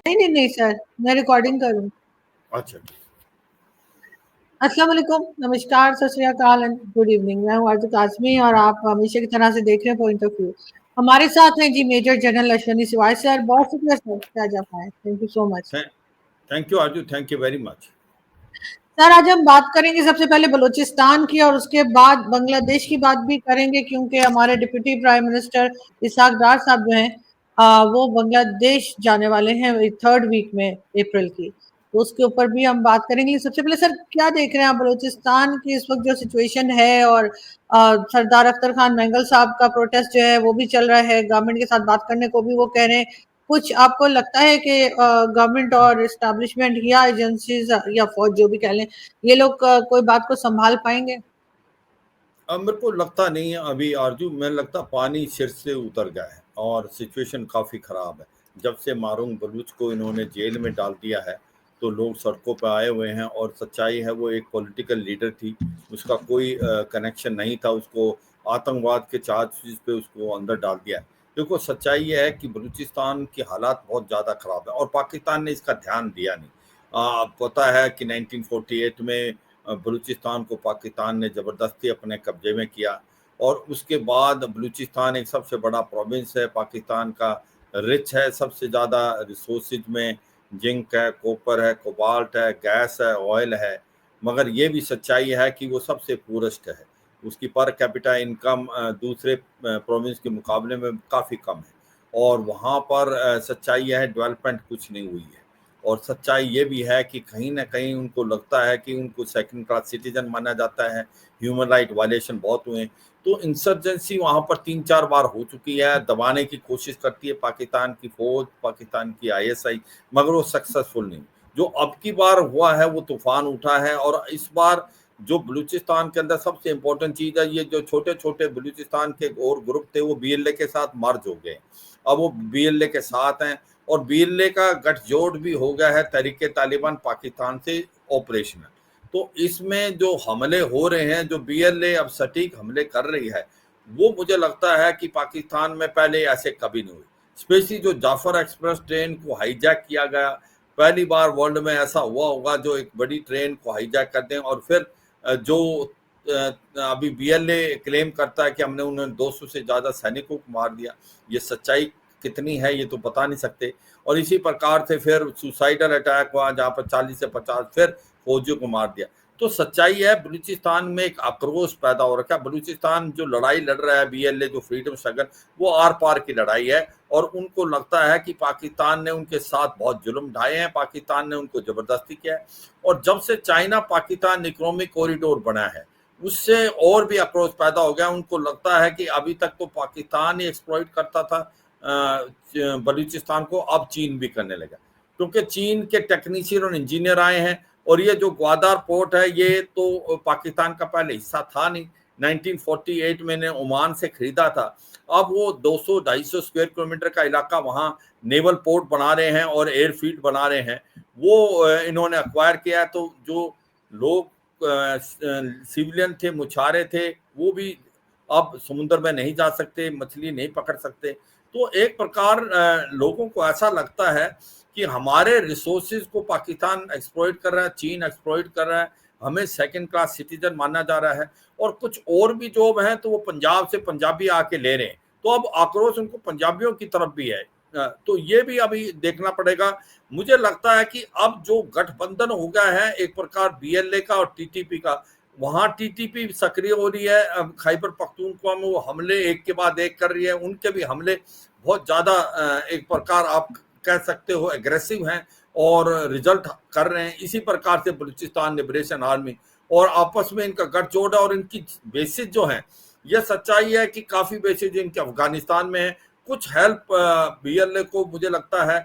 नहीं नहीं नहीं सर, मैं रिकॉर्डिंग करूँ। अच्छा, अस्सलाम वालेकुम, नमस्कार, सत श्री अकाल एंड गुड इवनिंग। मैं हूँ आरज़ू काज़मी और आप हमेशा की तरह से देख रहे हैं पॉइंट ऑफ व्यू। हमारे साथ हैं जी मेजर जनरल अश्वनी सिवाय सर। बहुत शुक्रिया सर कि आज आप आए। Thank you so much. Thank you Arzoo, thank you very much. Sir आज हम बात करेंगे सबसे पहले बलूचिस्तान की और उसके बाद बांग्लादेश की बात भी करेंगे, क्योंकि हमारे डिप्टी प्राइम मिनिस्टर इसहाक डार साहब जो हैं वो बांग्लादेश जाने वाले हैं 3rd वीक में अप्रैल की, तो उसके ऊपर भी हम बात करेंगे। सबसे पहले सर क्या देख रहे हैं आप बलूचिस्तान की इस वक्त जो सिचुएशन है, और सरदार अख्तर खान मैंगल साहब का प्रोटेस्ट जो है वो भी चल रहा है, गवर्नमेंट के साथ बात करने को भी वो कह रहे हैं। कुछ आपको लगता है कि गवर्नमेंट और एस्टैब्लिशमेंट या एजेंसीज या फौज जो भी कह लें, ये लोग कोई बात को संभाल पाएंगे? अब मेरे को लगता नहीं है अभी आरजू, मैं लगता पानी सिर से उतर गया है और सिचुएशन काफ़ी ख़राब है। जब से मारूंग बलूच को इन्होंने जेल में डाल दिया है तो लोग सड़कों पर आए हुए हैं, और सच्चाई है वो एक पॉलिटिकल लीडर थी, उसका कोई कनेक्शन नहीं था, उसको आतंकवाद के चार्ज पे उसको अंदर डाल दिया है। देखो सच्चाई ये है कि बलूचिस्तान की हालात बहुत ज़्यादा ख़राब है और पाकिस्तान ने इसका ध्यान दिया नहीं। पता है कि 1948 में बलूचिस्तान को पाकिस्तान ने ज़बरदस्ती अपने कब्जे में किया, और उसके बाद बलूचिस्तान एक सबसे बड़ा प्रोविंस है पाकिस्तान का, रिच है, सबसे ज़्यादा रिसोर्सेज में जिंक है, कॉपर है, कोबाल्ट है, गैस है, ऑयल है। मगर ये भी सच्चाई है कि वो सबसे पूरेस्ट है, उसकी पर कैपिटा इनकम दूसरे प्रोविंस के मुकाबले में काफ़ी कम है, और वहाँ पर सच्चाई है डेवलपमेंट कुछ नहीं हुई है। और सच्चाई ये भी है कि कहीं ना कहीं उनको लगता है कि उनको सेकंड क्लास सिटीजन माना जाता है, ह्यूमन राइट वायलेशन बहुत हुए। तो इंसर्जेंसी वहाँ पर 3-4 बार हो चुकी है, दबाने की कोशिश करती है पाकिस्तान की फौज, पाकिस्तान की आईएसआई, मगर वो सक्सेसफुल नहीं। जो अब की बार हुआ है वो तूफान उठा है, और इस बार जो बलूचिस्तान के अंदर सबसे इम्पोर्टेंट चीज़ है, ये जो छोटे छोटे बलूचिस्तान के और ग्रुप थे वो बीएलए के साथ मर्ज हो गए, अब वो बीएलए के साथ हैं, और बीएलए का गठजोड़ भी हो गया है तहरीके तालिबान पाकिस्तान से ऑपरेशनल। तो इसमें जो हमले हो रहे हैं, जो बीएलए अब सटीक हमले कर रही है, वो मुझे लगता है कि पाकिस्तान में पहले ऐसे कभी नहीं हुई। स्पेशली जो जाफर एक्सप्रेस ट्रेन को हाईजैक किया गया, पहली बार वर्ल्ड में ऐसा हुआ होगा जो एक बड़ी ट्रेन को हाईजैक कर दें, और फिर जो अभी बीएलए क्लेम करता है कि हमने उन्हें 200 से ज़्यादा सैनिकों को मार दिया, ये सच्चाई कितनी है ये तो बता नहीं सकते। और इसी प्रकार से फिर सुसाइडल अटैक हुआ जहाँ पर 40 से 50 फिर फौजियों को मार दिया। तो सच्चाई है बलूचिस्तान में एक आक्रोश पैदा हो रखा है। बलूचिस्तान जो लड़ाई लड़ रहा है बीएलए, जो फ्रीडम स्ट्रगल, वो आर पार की लड़ाई है, और उनको लगता है कि पाकिस्तान ने उनके साथ बहुत जुल्म ढाए हैं, पाकिस्तान ने उनको जबरदस्ती किया है। और जब से चाइना पाकिस्तान इकोनॉमिक कॉरिडोर बना है उससे और भी आक्रोश पैदा हो गया। उनको लगता है कि अभी तक तो पाकिस्तान ही एक्सप्लॉइट करता था बलूचिस्तान को, अब चीन भी करने लगा, क्योंकि चीन के टेक्नीशियन और इंजीनियर आए हैं। और ये जो ग्वादार पोर्ट है ये तो पाकिस्तान का पहले हिस्सा था नहीं, 1948 में ने ओमान से खरीदा था। अब वो 200-250 स्क्वायर किलोमीटर का इलाका वहाँ नेवल पोर्ट बना रहे हैं और एयरफील्ड बना रहे हैं, वो इन्होंने अक्वायर किया। तो जो लोग सिविलियन थे, मुछारे थे, वो भी अब समुद्र में नहीं जा सकते, मछली नहीं पकड़ सकते। तो एक प्रकार लोगों को ऐसा लगता है कि हमारे रिसोर्सेज को पाकिस्तान एक्सप्लॉइट कर रहा है, चीन एक्सप्लॉइट कर रहा है, हमें सेकंड क्लास सिटीजन माना जा रहा है, और कुछ और भी जॉब हैं तो वो पंजाब से पंजाबी आके ले रहे हैं। तो अब आक्रोश उनको पंजाबियों की तरफ भी है। तो ये भी अभी देखना पड़ेगा। मुझे लगता है कि अब जो गठबंधन हो गया है एक प्रकार बीएलए का और टीटीपी का, वहां टीटीपी सक्रिय हो रही है, अब खैबर पख्तूनख्वा में वो हमले एक के बाद एक कर रही है, उनके भी हमले बहुत ज्यादा एक प्रकार आप कह सकते हो एग्रेसिव हैं और रिजल्ट कर रहे हैं। इसी प्रकार से बलूचिस्तान लिबरेशन आर्मी और आपस में इनका गठजोड़ है, और इनकी बेसिस जो है, यह सच्चाई है कि काफी बेसिस इनके अफगानिस्तान में है। कुछ हेल्प बीएलए को मुझे लगता है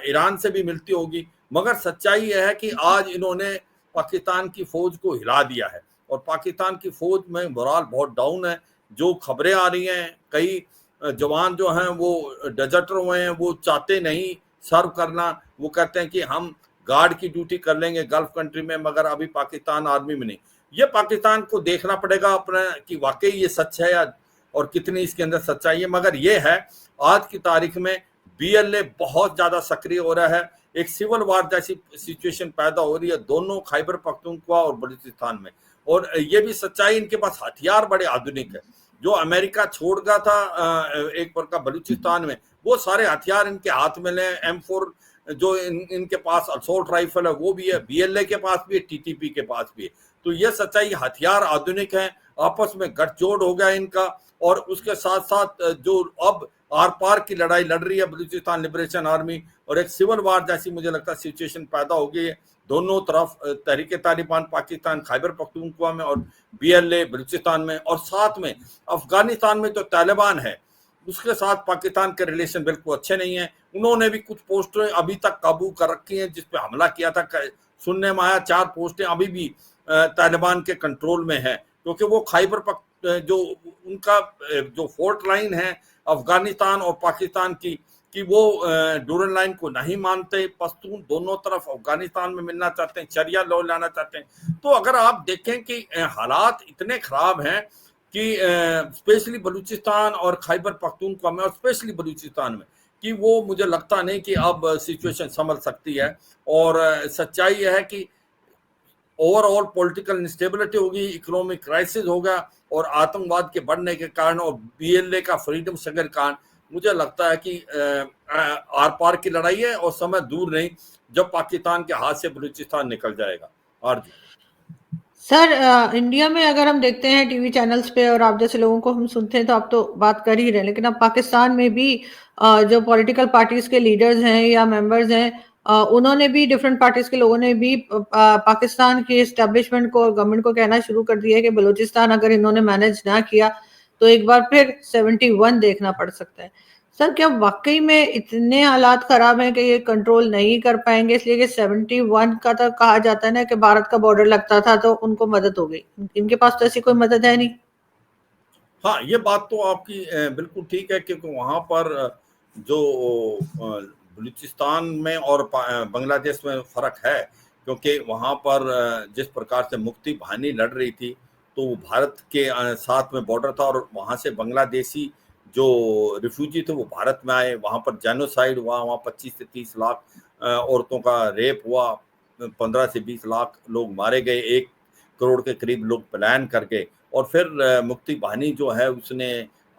ईरान से भी मिलती होगी, मगर सच्चाई यह है कि आज इन्होंने पाकिस्तान की फौज को हिला दिया है, और पाकिस्तान की फौज में मोराल बहुत डाउन है। जो खबरें आ रही हैं, कई जवान जो हैं वो डेजर्टर हुए हैं, वो चाहते नहीं सर्व करना, वो कहते हैं कि हम गार्ड की ड्यूटी कर लेंगे गल्फ कंट्री में, मगर अभी पाकिस्तान आर्मी में नहीं। ये पाकिस्तान को देखना पड़ेगा अपना कि वाकई ये सच है या और कितनी इसके अंदर सच्चाई है। मगर ये है आज की तारीख में बीएलए बहुत ज्यादा सक्रिय हो रहा है, एक सिविल वार जैसी सिचुएशन पैदा हो रही है दोनों खैबर पख्तूनख्वा और बलूचिस्तान में। और ये भी सच्चाई, इनके पास हथियार बड़े आधुनिक है। जो अमेरिका छोड़ गया था एक प्रकार बलूचिस्तान में, वो सारे हथियार इनके हाथ में ले। M4 जो इनके पास असॉल्ट राइफल है वो भी है, बीएलए के पास भी है, टीटीपी के पास भी है। तो ये सच्चाई, हथियार आधुनिक है, आपस में गठजोड़ हो गया इनका। और उसके साथ साथ जो अब आर पार की लड़ाई लड़ रही है बलूचिस्तान लिबरेशन आर्मी, और एक सिविल वार जैसी मुझे लगता है सिचुएशन पैदा हो गई है दोनों तरफ, तहरीके तालिबान पाकिस्तान खैबर पख्तूनख्वा में और बीएलए बलूचिस्तान में। और साथ में अफगानिस्तान में जो तालिबान है उसके साथ पाकिस्तान के रिलेशन बिल्कुल अच्छे नहीं है। उन्होंने भी कुछ पोस्टें अभी तक काबू कर रखी हैं जिस पे हमला किया था। सुनने में आया 4 पोस्टें अभी भी तालिबान के कंट्रोल में है, क्योंकि वो खैबर जो उनका जो फोर्ट लाइन है अफगानिस्तान और पाकिस्तान की, कि वो डूरन लाइन को नहीं मानते। पश्तून दोनों तरफ अफगानिस्तान में मिलना चाहते हैं, शरिया लॉ लाना चाहते हैं। तो अगर आप देखें कि हालात इतने खराब हैं कि स्पेशली बलूचिस्तान और खैबर पख्तूनख्वा में, और स्पेशली बलूचिस्तान में, कि वो मुझे लगता नहीं कि अब सिचुएशन संभल सकती है। और सच्चाई यह है कि ओवरऑल पॉलिटिकल इंस्टेबिलिटी होगी, इकोनॉमिक क्राइसिस होगा, और आतंकवाद के बढ़ने के कारण और बीएलए का फ्रीडम स्ट्रगल कारण मुझे लगता है कि आर पार की लड़ाई है और समय दूर नहीं जब पाकिस्तान के हाथ से बलूचिस्तान निकल जाएगा। और सर इंडिया में अगर हम देखते हैं टीवी चैनल्स पे और आप जैसे लोगों को हम सुनते हैं तो आप तो बात कर ही रहे हैं, लेकिन अब पाकिस्तान में भी जो पॉलिटिकल पार्टीज के लीडर्स हैं या मेंबर्स हैं, उन्होंने भी, डिफरेंट पार्टीज के लोगों ने भी पाकिस्तान की एस्टेब्लिशमेंट को और गवर्नमेंट को कहना शुरू कर दिया है कि बलूचिस्तान अगर इन्होंने मैनेज ना किया तो एक बार फिर 71 देखना पड़ सकता है। सर क्या वाकई में इतने हालात खराब हैं कि ये कंट्रोल नहीं कर पाएंगे? इसलिए कि 71 का तो कहा जाता है ना कि भारत का बॉर्डर लगता था तो उनको मदद हो गई, इनके पास तो ऐसी कोई मदद है नहीं। हाँ, ये बात तो आपकी बिल्कुल ठीक है, क्योंकि वहाँ पर जो बलूचिस्तान में और बांग्लादेश में फ़र्क है, क्योंकि वहाँ पर जिस प्रकार से मुक्ति बाहिनी लड़ रही थी तो वो भारत के साथ में बॉर्डर था, और वहाँ से बांग्लादेशी जो रिफ्यूजी थे वो भारत में आए। वहाँ पर जेनोसाइड हुआ, वहाँ 25 से 30 लाख औरतों का रेप हुआ, 15 से 20 लाख लोग मारे गए, 1 करोड़ के करीब लोग पलायन कर गए। और फिर मुक्ति बाहिनी जो है उसने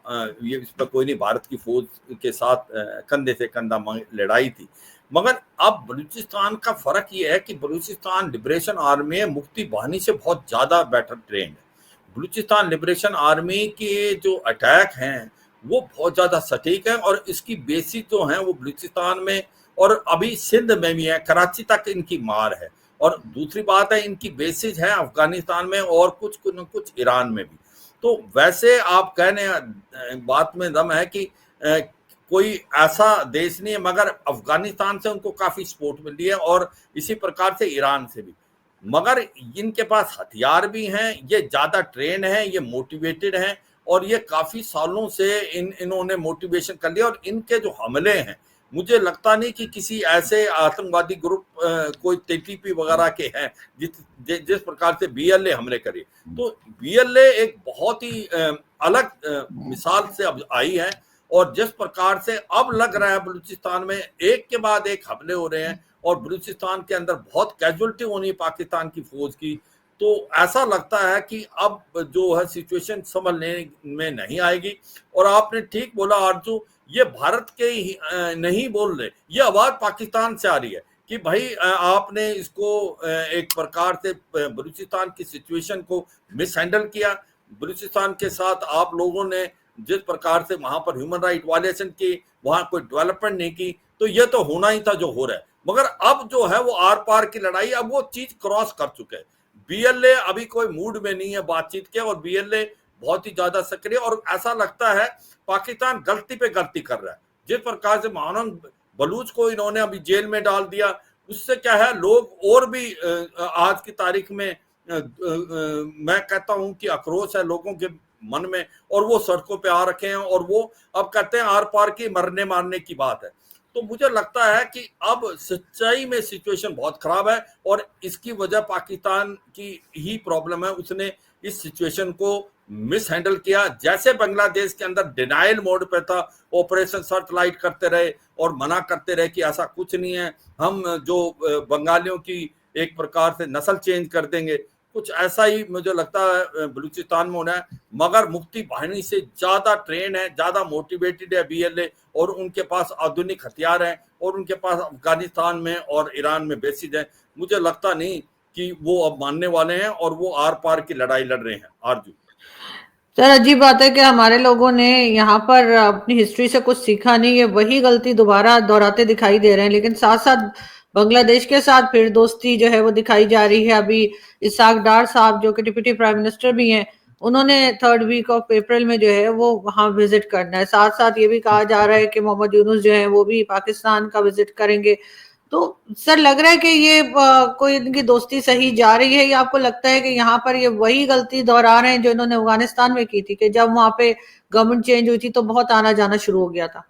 ये इस पर कोई नहीं, भारत की फौज के साथ कंधे से कंधा लड़ाई थी। मगर अब बलूचिस्तान का फर्क ये है कि बलूचिस्तान लिबरेशन आर्मी मुक्ति बाहिनी से बहुत ज्यादा बेटर ट्रेंड है। बलूचिस्तान लिबरेशन आर्मी के जो अटैक हैं वो बहुत ज्यादा सटीक है, और इसकी बेसिस जो है वो बलूचिस्तान में और अभी सिंध में भी है, कराची तक इनकी मार है। और दूसरी बात है, इनकी बेसिस है अफगानिस्तान में और कुछ कुछ ईरान में भी। तो वैसे आप कहने बात में दम है कि कोई ऐसा देश नहीं है, मगर अफगानिस्तान से उनको काफी सपोर्ट मिल रही है, और इसी प्रकार से ईरान से भी। मगर इनके पास हथियार भी हैं, ये ज्यादा ट्रेन है, ये मोटिवेटेड हैं, और ये काफी सालों से इन्होंने मोटिवेशन कर लिया। और इनके जो हमले हैं, मुझे लगता नहीं कि किसी ऐसे आतंकवादी ग्रुप कोई टीटीपी वगैरह के हैं जिस प्रकार से बीएलए हमले करे। तो बीएलए एक बहुत ही अलग मिसाल से अब आई है, और जिस प्रकार से अब लग रहा है बलूचिस्तान में एक के बाद एक हमले हो रहे हैं, और बलूचिस्तान के अंदर बहुत कैजुअलिटी होनी है पाकिस्तान की फौज की, तो ऐसा लगता है कि अब जो है सिचुएशन संभलने में नहीं आएगी। और आपने ठीक बोला आरजू, ये भारत के ही नहीं बोल रहे, ये आवाज पाकिस्तान से आ रही है कि भाई आपने इसको एक प्रकार से बलूचिस्तान की सिचुएशन को मिस हैंडल किया। बलूचिस्तान के साथ आप लोगों ने जिस प्रकार से वहां पर ह्यूमन राइट वायलेशन की, वहां कोई डेवलपमेंट नहीं की, तो ये तो होना ही था जो हो रहा है। मगर अब जो है वो आर पार की लड़ाई, अब वो चीज क्रॉस कर चुके हैं। बीएलए अभी कोई मूड में नहीं है बातचीत के, और बीएलए बहुत ही ज्यादा सक्रिय, और ऐसा लगता है पाकिस्तान गलती पे गलती कर रहा है। जिस प्रकार से मानव बलूच को इन्होंने अभी जेल में डाल दिया, उससे क्या है, लोग और भी आज की तारीख में मैं कहता हूं कि आक्रोश है लोगों के मन में, और वो सड़कों पे आ रखे हैं, और वो अब कहते हैं आर पार की मरने मारने की बात है। तो मुझे लगता है कि अब सच्चाई में सिचुएशन बहुत खराब है, और इसकी वजह पाकिस्तान की ही प्रॉब्लम है। उसने इस सिचुएशन को मिस हैंडल किया। जैसे बांग्लादेश के अंदर डिनाइल मोड पे था, ऑपरेशन सर्च लाइट करते रहे और मना करते रहे कि ऐसा कुछ नहीं है, हम जो बंगालियों की एक प्रकार से नस्ल चेंज कर देंगे, कुछ ऐसा ही मुझे लगता है बलूचिस्तान में होना है। मगर मुक्ति बाहिनी से ज्यादा ट्रेन है, ज्यादा मोटिवेटेड है बीएलए, और उनके पास आधुनिक हथियार हैं, और उनके पास अफगानिस्तान में और ईरान में बेसिस है। मुझे लगता नहीं कि वो अब मानने वाले हैं और वो आर पार की लड़ाई लड़ रहे हैं। आरजू सर, अजीब बात है कि हमारे लोगों ने यहाँ पर अपनी हिस्ट्री से कुछ सीखा नहीं है, वही गलती दोबारा दोहराते दिखाई दे रहे हैं। लेकिन साथ साथ बांग्लादेश के साथ फिर दोस्ती जो है वो दिखाई जा रही है। अभी इसाक डार साहब जो कि डिप्टी प्राइम मिनिस्टर भी हैं, उन्होंने 3rd वीक ऑफ अप्रैल में जो है वो वहाँ विजिट करना है। साथ साथ ये भी कहा जा रहा है कि मोहम्मद यूनुस जो है वो भी पाकिस्तान का विजिट करेंगे। तो सर, लग रहा है कि ये कोई इनकी दोस्ती सही जा रही है, या आपको लगता है कि यहाँ पर ये वही गलती दोहरा रहे हैं जो इन्होंने अफगानिस्तान में की थी, कि जब वहां पे गवर्नमेंट चेंज हुई थी तो बहुत आना जाना शुरू हो गया था?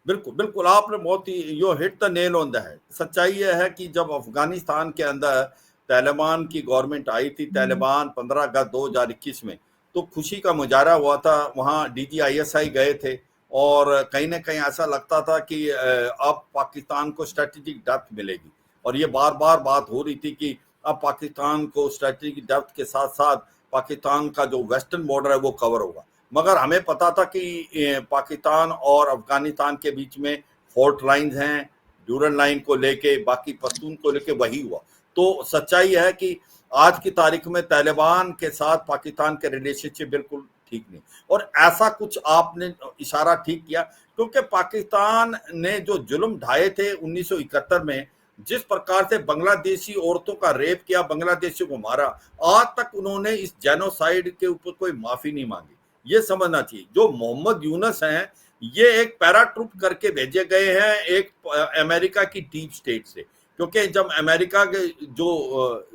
बिल्कुल बिल्कुल, आपने बहुत ही you hit the nail on the head. सच्चाई यह है कि जब अफगानिस्तान के अंदर तालिबान की गवर्नमेंट आई थी, तालिबान 15 अगस्त 2021 में, तो खुशी का मुजाहरा हुआ था। वहाँ DGISI गए थे, और कहीं ना कहीं ऐसा लगता था कि अब पाकिस्तान को स्ट्रेटेजिक डेप्थ मिलेगी। और ये बार बार बात हो रही थी कि अब पाकिस्तान को स्ट्रेटेजिक डेप्थ के साथ साथ पाकिस्तान का जो वेस्टर्न बॉर्डर है वो कवर होगा। मगर हमें पता था कि पाकिस्तान और अफगानिस्तान के बीच में फॉल्ट लाइंस हैं, ड्यूरल लाइन को लेके, बाकी पश्तून को लेके वही हुआ। तो सच्चाई है कि आज की तारीख में तालिबान के साथ पाकिस्तान के रिलेशनशिप बिल्कुल ठीक नहीं। और ऐसा कुछ आपने इशारा ठीक किया, क्योंकि पाकिस्तान ने जो जुल्म ढाए थे 1971 में, जिस प्रकार से बांग्लादेशी औरतों का रेप किया, बांग्लादेशियों को मारा, आज तक उन्होंने इस जेनोसाइड के ऊपर कोई माफी नहीं मांगी। ये समझना चाहिए। जो मोहम्मद यूनस हैं, ये एक पैराट्रूप करके भेजे गए हैं एक अमेरिका की डीप स्टेट से, क्योंकि जब अमेरिका के जो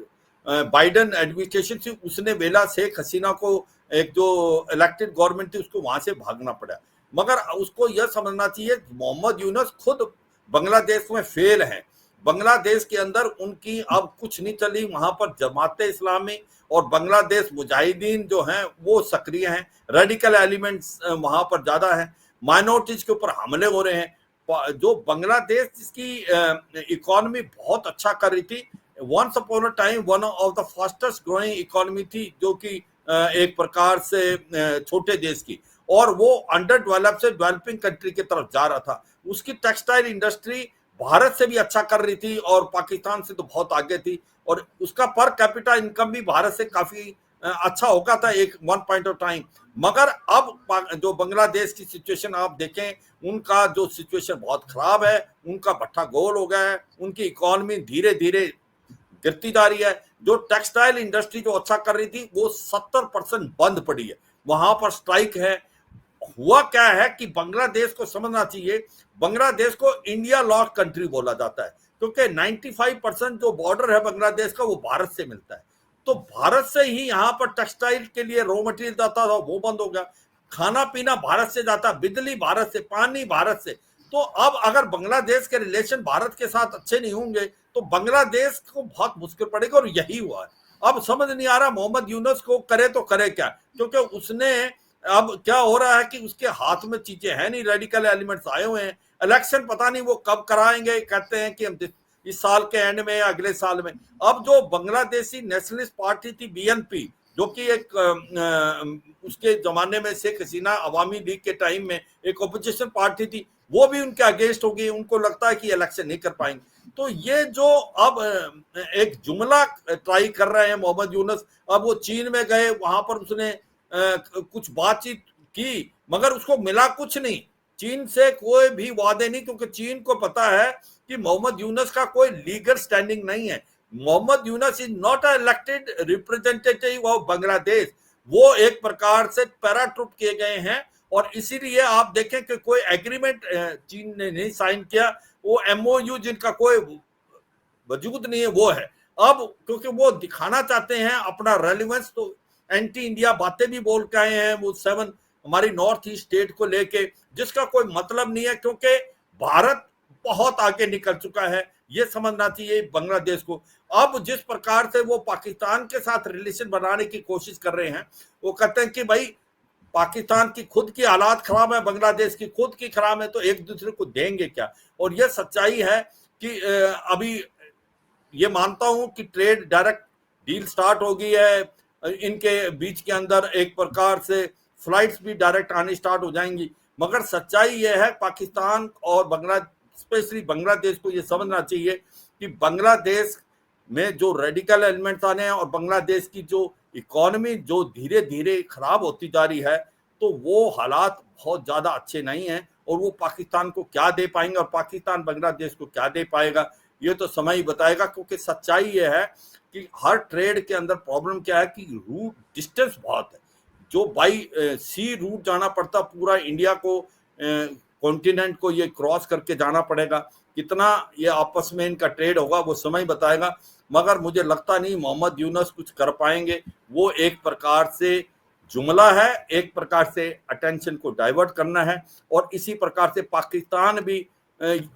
बाइडन एडमिनिस्ट्रेशन थी, उसने बेला शेख हसीना को, एक जो इलेक्टेड गवर्नमेंट थी, उसको वहां से भागना पड़ा। मगर उसको यह समझना चाहिए मोहम्मद यूनस खुद बांग्लादेश में फेल है। बांग्लादेश के अंदर उनकी अब कुछ नहीं चली। वहां पर जमात इस्लामी और बांग्लादेश मुजाहिदीन जो हैं वो सक्रिय हैं। रेडिकल एलिमेंट्स वहां पर ज्यादा हैं। माइनॉरिटीज के ऊपर हमले हो रहे हैं। जो बांग्लादेश जिसकी इकोनॉमी बहुत अच्छा कर रही थी, once upon a time one of the fastest growing economy थी, जो कि एक प्रकार से छोटे देश की, और वो अंडर डेवलप से डेवलपिंग कंट्री की तरफ जा रहा था। उसकी टेक्सटाइल इंडस्ट्री भारत से भी अच्छा कर रही थी और पाकिस्तान से तो बहुत आगे थी, और उसका पर कैपिटा इनकम भी भारत से काफी अच्छा होगा था एक वन पॉइंट ऑफ टाइम। मगर अब जो बांग्लादेश की सिचुएशन आप देखें, उनका जो सिचुएशन बहुत खराब है, उनका भट्ठा गोल हो गया है, उनकी इकोनॉमी धीरे धीरे गिरती जा रही है। जो टेक्सटाइल इंडस्ट्री जो अच्छा कर रही थी, वो 70% बंद पड़ी है, वहां पर स्ट्राइक है। हुआ क्या है कि बांग्लादेश को समझना चाहिए, बांग्लादेश को इंडिया लॉस्ट कंट्री बोला जाता है, क्योंकि 95% जो बॉर्डर है बांग्लादेश का, वो भारत से मिलता है। तो भारत से ही यहाँ पर टेक्सटाइल के लिए रॉ मटेरियल जाता था, वो बंद हो गया। खाना पीना भारत से जाता, बिजली भारत से, पानी भारत से। तो अब अगर बांग्लादेश के रिलेशन भारत के साथ अच्छे नहीं होंगे तो बांग्लादेश को बहुत मुश्किल पड़ेगा, और यही हुआ है। अब समझ नहीं आ रहा मोहम्मद यूनुस को करे तो करे क्या, क्योंकि उसने, अब क्या हो रहा है कि उसके हाथ में चीजें हैं नहीं, रेडिकल एलिमेंट्स आए हुए हैं। इलेक्शन पता नहीं वो कब कराएंगे, कहते हैं कि हम इस साल के एंड में या अगले साल में। अब जो बांग्लादेशी नेशनलिस्ट पार्टी थी BNP, जो कि एक उसके जमाने में शेख हसीना अवामी लीग के टाइम में एक ओपोजिशन पार्टी थी, वो भी उनके अगेंस्ट हो गई। उनको लगता है कि इलेक्शन नहीं कर पाएंगे। तो ये जो अब एक जुमला ट्राई कर रहे हैं मोहम्मद यूनुस, अब वो चीन में गए, वहां पर उसने कुछ बातचीत की, मगर उसको मिला कुछ नहीं। चीन से कोई भी वादे नहीं, क्योंकि चीन को पता है कि मोहम्मद यूनुस का कोई लीगल स्टैंडिंग नहीं है। Mohammad Yunus is not a elected representative of Bangladesh. वो एक प्रकार से पैराट्रूप किए गए हैं, और इसीलिए आप देखें कि कोई एग्रीमेंट चीन ने नहीं साइन किया। वो MOU जिनका कोई वजूद नहीं है, वो है। अब क्योंकि वो दिखाना चाहते हैं अपना रेलिवेंस, तो एंटी इंडिया बातें भी बोल के आए हैं वो 7 हमारी नॉर्थ ईस्ट स्टेट को लेके, जिसका कोई मतलब नहीं है, क्योंकि भारत बहुत आगे निकल चुका है। ये समझना चाहिए बांग्लादेश को। अब जिस प्रकार से वो पाकिस्तान के साथ रिलेशन बनाने की कोशिश कर रहे हैं, वो कहते हैं कि भाई पाकिस्तान की खुद की हालात खराब है, बांग्लादेश की खुद की खराब है, तो एक दूसरे को देंगे क्या। और यह सच्चाई है कि अभी ये मानता हूं कि ट्रेड डायरेक्ट डील स्टार्ट हो गई है, इनके बीच के अंदर एक प्रकार से फ्लाइट्स भी डायरेक्ट आनी स्टार्ट हो जाएंगी। मगर सच्चाई यह है पाकिस्तान और स्पेशली बांग्लादेश को यह समझना चाहिए कि बांग्लादेश में जो रेडिकल एलिमेंट्स आने हैं और बांग्लादेश की जो इकोनॉमी जो धीरे धीरे खराब होती जा रही है, तो वो हालात बहुत ज्यादा अच्छे नहीं हैं। और वो पाकिस्तान को क्या दे पाएंगे और पाकिस्तान बांग्लादेश को क्या दे पाएगा, ये तो समय ही बताएगा। क्योंकि सच्चाई ये है कि हर ट्रेड के अंदर प्रॉब्लम क्या है कि रूट डिस्टेंस बहुत है। जो बाई सी रूट जाना पड़ता, पूरा इंडिया को कॉन्टिनेंट को ये क्रॉस करके जाना पड़ेगा। कितना ये आपस में इनका ट्रेड होगा वो समय बताएगा। मगर मुझे लगता नहीं मोहम्मद यूनस कुछ कर पाएंगे। वो एक प्रकार से जुमला है, एक प्रकार से अटेंशन को डाइवर्ट करना है। और इसी प्रकार से पाकिस्तान भी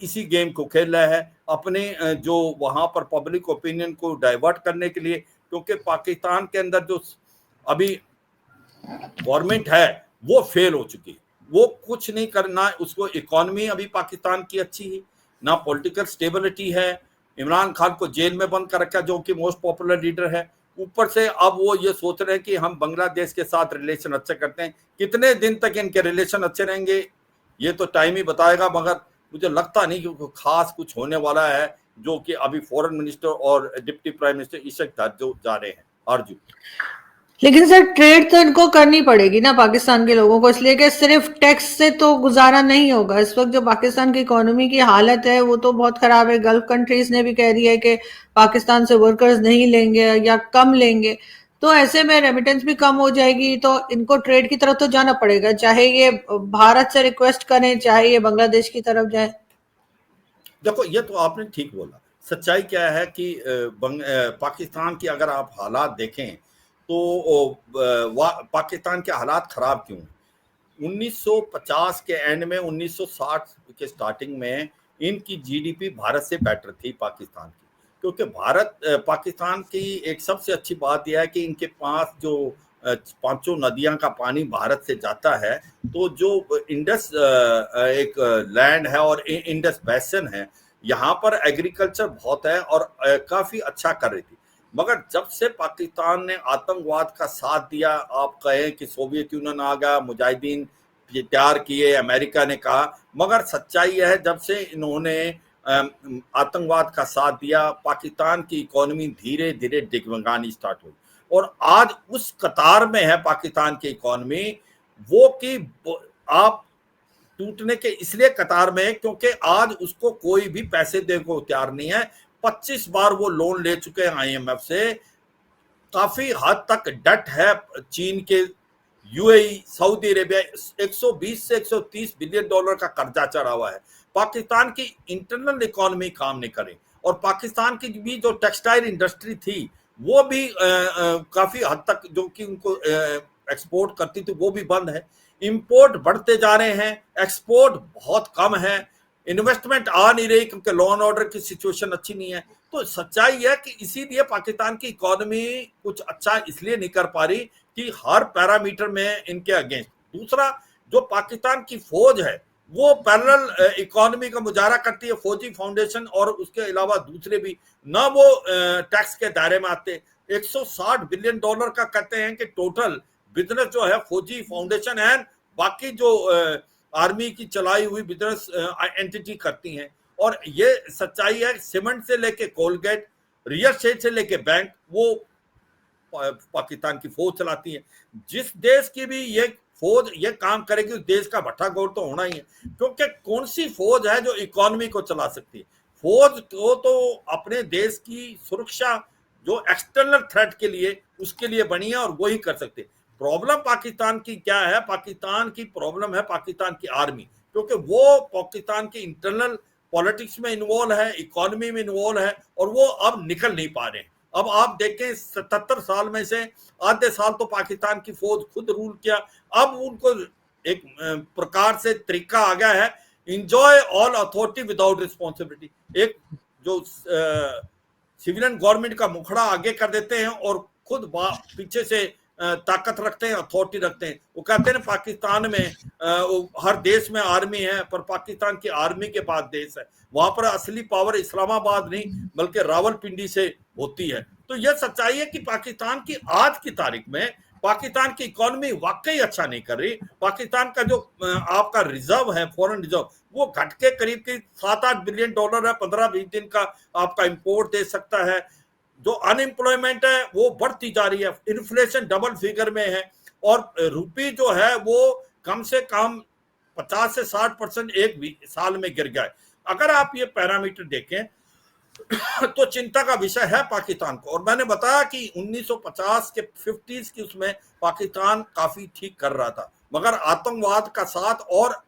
इसी गेम को खेल रहा है, अपने जो वहां पर पब्लिक ओपिनियन को डाइवर्ट करने के लिए। क्योंकि पाकिस्तान के अंदर जो अभी गवर्नमेंट है वो फेल हो चुकी है, वो कुछ नहीं करना। उसको इकोनॉमी अभी पाकिस्तान की अच्छी है ना, पॉलिटिकल स्टेबिलिटी है। इमरान खान को जेल में बंद कर रखा जो कि मोस्ट पॉपुलर लीडर है। ऊपर से अब वो ये सोच रहे हैं कि हम बांग्लादेश के साथ रिलेशन अच्छे करते हैं। कितने दिन तक इनके रिलेशन अच्छे रहेंगे ये तो टाइम ही बताएगा। मगर मुझे लगता नहीं कि खास कुछ होने वाला है, जो कि अभी फॉरेन मिनिस्टर और डिप्टी प्राइम मिनिस्टर इशक दार जो जा रहे हैं। अर्जु, लेकिन सर ट्रेड तो इनको करनी पड़ेगी ना पाकिस्तान के लोगों को, इसलिए कि सिर्फ टैक्स से तो गुजारा नहीं होगा। इस वक्त जो पाकिस्तान की इकोनॉमी की हालत है वो तो बहुत खराब है। गल्फ कंट्रीज ने भी कह दिया है कि पाकिस्तान से वर्कर्स नहीं लेंगे या कम लेंगे, तो ऐसे में रेमिटेंस भी कम हो जाएगी। तो इनको ट्रेड की तरफ तो जाना पड़ेगा, चाहे ये भारत से रिक्वेस्ट करें चाहे ये बांग्लादेश की तरफ जाए। देखो ये तो आपने ठीक बोला। सच्चाई क्या है कि पाकिस्तान की अगर आप हालात देखें तो पाकिस्तान के हालात खराब क्यों हैं। 1950 के एंड में, 1960 के स्टार्टिंग में इनकी जीडीपी भारत से बेटर थी पाकिस्तान की। क्योंकि पाकिस्तान की एक सबसे अच्छी बात यह है कि इनके पास जो पांचों नदियां का पानी भारत से जाता है, तो जो इंडस एक लैंड है और इंडस बेसिन है, यहाँ पर एग्रीकल्चर बहुत है और काफी अच्छा कर रही थी। मगर जब से पाकिस्तान ने आतंकवाद का साथ दिया, आप कहें कि सोवियत यूनियन आ गया, मुजाहिदीन तैयार किए, अमेरिका ने कहा, मगर सच्चाई यह है जब से इन्होंने आतंकवाद का साथ दिया, पाकिस्तान की इकोनॉमी धीरे धीरे डिगमगानी स्टार्ट हुई। और आज उस कतार में है पाकिस्तान की इकोनॉमी, वो कि आप टूटने के इसलिए कतार में है क्योंकि आज उसको कोई भी पैसे देने को तैयार नहीं है। 25 बार वो लोन ले चुके हैं आईएमएफ से। काफी हद तक डट है चीन के, यूएई, सऊदी अरेबिया, 120 से 130 बिलियन डॉलर का कर्जा चढ़ा हुआ है। पाकिस्तान की इंटरनल इकोनॉमी काम नहीं करे। और पाकिस्तान की भी जो टेक्सटाइल इंडस्ट्री थी वो भी काफी हद तक जो कि उनको एक्सपोर्ट करती थी वो भी बंद है। इंपोर्ट बढ़ते जा रहे हैं, एक्सपोर्ट बहुत कम है, इन्वेस्टमेंट आ नहीं रही क्योंकि लॉ एंड ऑर्डर की सिचुएशन अच्छी नहीं है। तो सच्चाई है कि इसीलिए पाकिस्तान की इकोनॉमी कुछ अच्छा इसलिए नहीं कर पा रही कि हर पैरामीटर में इनके अगेंस्ट। दूसरा, जो पाकिस्तान की फौज है वो पैरेलल इकोनॉमी का मुजाहरा करती है, फौजी फाउंडेशन और उसके अलावा दूसरे भी ना, वो टैक्स के दायरे में आते। 160 बिलियन डॉलर का कहते हैं कि टोटल बिजनेस जो है फौजी फाउंडेशन एंड बाकी जो आर्मी की चलाई हुई बिजनेस एंटिटी करती हैं। और ये सच्चाई है, सीमेंट से लेके कोलगेट, रियल एस्टेट से लेके बैंक, वो पाकिस्तान की फौज चलाती है। जिस देश की भी ये फौज ये काम करेगी उस देश का भट्टा गोर तो होना ही है। क्योंकि कौन सी फौज है जो इकोनॉमी को चला सकती है। फौज तो अपने देश की सुरक्षा जो एक्सटर्नल थ्रेट के लिए उसके लिए बनी है और वही कर सकते। प्रॉब्लम पाकिस्तान की क्या है, पाकिस्तान की प्रॉब्लम है पाकिस्तान की आर्मी, क्योंकि वो पाकिस्तान की इंटरनल पॉलिटिक्स में इन्वॉल्व है, इकोनॉमी में इन्वॉल्व है और वो अब निकल नहीं पा रहे हैं। अब आप देखें 77 साल में से आधे साल तो पाकिस्तान की फौज खुद रूल किया। अब उनको एक प्रकार से तरीका आ गया है, enjoy all authority without responsibility. एक जो सिविलियन गवर्नमेंट का मुखड़ा आगे कर देते हैं और खुद पीछे से ताकत रखते हैं, अथॉरिटी रखते हैं। वो कहते हैं पाकिस्तान में हर देश में आर्मी है, पर पाकिस्तान की आर्मी के बाद देश है। वहां पर असली पावर इस्लामाबाद नहीं बल्कि रावलपिंडी से होती है। तो यह सच्चाई है कि पाकिस्तान की आज की तारीख में पाकिस्तान की इकोनॉमी वाकई अच्छा नहीं कर रही। पाकिस्तान का जो आपका रिजर्व है, फॉरेन रिजर्व, वो घट के करीब 7-8 बिलियन डॉलर है। 15-20 दिन का आपका इंपोर्ट दे सकता है। जो अनएम्प्लॉयमेंट है वो बढ़ती जा रही है, इन्फ्लेशन डबल फिगर में है, और रुपी जो है वो कम से कम 50 से 60% एक साल में गिर गया है। अगर आप ये पैरामीटर देखें तो चिंता का विषय है पाकिस्तान को। और मैंने बताया कि 1950 के 50s की उसमें पाकिस्तान काफी ठीक कर रहा था, मगर आतंकवाद का साथ और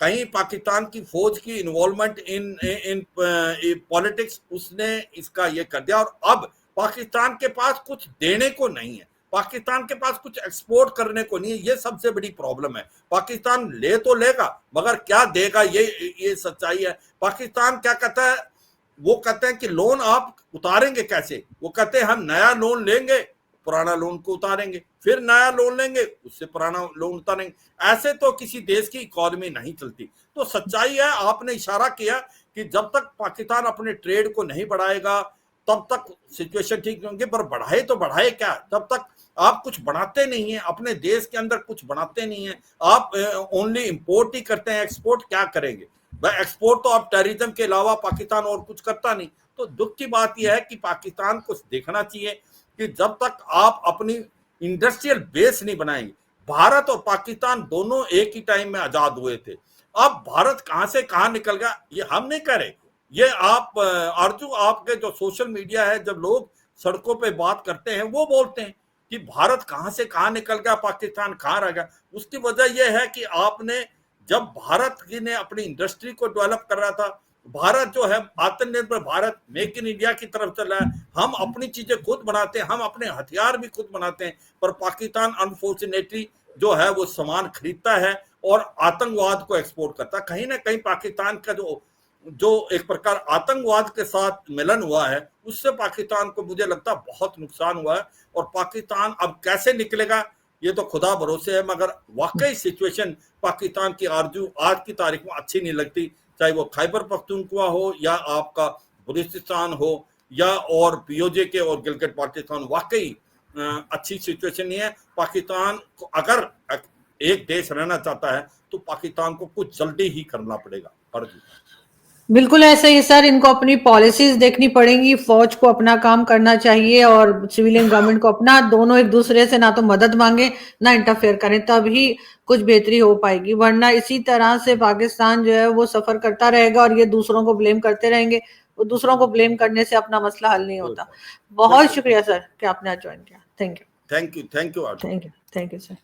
कहीं पाकिस्तान की फौज की इन्वॉल्वमेंट इन पॉलिटिक्स, उसने इसका ये कर दिया। और अब पाकिस्तान के पास कुछ देने को नहीं है, पाकिस्तान के पास कुछ एक्सपोर्ट करने को नहीं है। ये सबसे बड़ी प्रॉब्लम है। पाकिस्तान ले तो लेगा मगर क्या देगा, ये सच्चाई है। पाकिस्तान क्या कहता है, वो कहते हैं कि लोन आप उतारेंगे कैसे। वो कहते हैं हम नया लोन लेंगे, पुराना लोन को उतारेंगे, फिर नया लोन लेंगे, उससे पुराना लोन उतारेंगे। ऐसे तो किसी देश की इकोनॉमी नहीं चलती। तो सच्चाई है, आपने इशारा किया कि जब तक पाकिस्तान अपने ट्रेड को नहीं बढ़ाएगा तब तक सिचुएशन ठीक नहीं होंगे। पर बढ़ाए तो बढ़ाए क्या, जब तक आप कुछ बनाते नहीं है, अपने देश के अंदर कुछ बनाते नहीं है, आप ओनली इंपोर्ट ही करते हैं, एक्सपोर्ट क्या करेंगे भाई। एक्सपोर्ट तो आप टेररिज्म के अलावा पाकिस्तान और कुछ करता नहीं। तो दुख की बात यह है कि पाकिस्तान को देखना चाहिए कि जब तक आप अपनी इंडस्ट्रियल बेस नहीं बनाएंगे। भारत और पाकिस्तान दोनों एक ही टाइम में आजाद हुए थे। अब भारत कहां से कहां निकल गया ये हम नहीं कह रहे। ये आप अर्जु, आपके जो सोशल मीडिया है, जब लोग सड़कों पे बात करते हैं वो बोलते हैं कि भारत कहां से कहां निकल गया, पाकिस्तान कहां रह गया। उसकी वजह यह है कि आपने जब भारत ने अपनी इंडस्ट्री को डेवलप कर रहा था, भारत जो है आत्मनिर्भर भारत, मेक इन इंडिया की तरफ चल रहा है, हम अपनी चीजें खुद बनाते हैं, हम अपने हथियार भी खुद बनाते हैं। पर पाकिस्तान अनफॉर्चुनेटली जो है वो सामान खरीदता है और आतंकवाद को एक्सपोर्ट करता है। कहीं ना कहीं पाकिस्तान का जो एक प्रकार आतंकवाद के साथ मिलन हुआ है, उससे पाकिस्तान को मुझे लगता है बहुत नुकसान हुआ है। और पाकिस्तान अब कैसे निकलेगा ये तो खुदा भरोसे है, मगर वाकई सिचुएशन पाकिस्तान की आरजू आज की तारीख में अच्छी नहीं लगती। चाहे वो खैबर पख्तूनख्वा हो या आपका बलूचिस्तान हो या और पीओजे के और गिलगित बाल्टिस्तान, वाकई अच्छी सिचुएशन नहीं है। पाकिस्तान को अगर एक देश रहना चाहता है तो पाकिस्तान को कुछ जल्दी ही करना पड़ेगा। बिल्कुल ऐसा ही सर, इनको अपनी पॉलिसीज देखनी पड़ेंगी, फौज को अपना काम करना चाहिए और सिविलियन गवर्नमेंट को अपना। दोनों एक दूसरे से ना तो मदद मांगे ना इंटरफेयर करें, तभी कुछ बेहतरी हो पाएगी। वरना इसी तरह से पाकिस्तान जो है वो सफर करता रहेगा और ये दूसरों को ब्लेम करते रहेंगे। वो दूसरों को ब्लेम करने से अपना मसला हल नहीं होता। बहुत शुक्रिया सर कि आपने आज ज्वाइन किया। Thank you. Thank you. Thank you sir.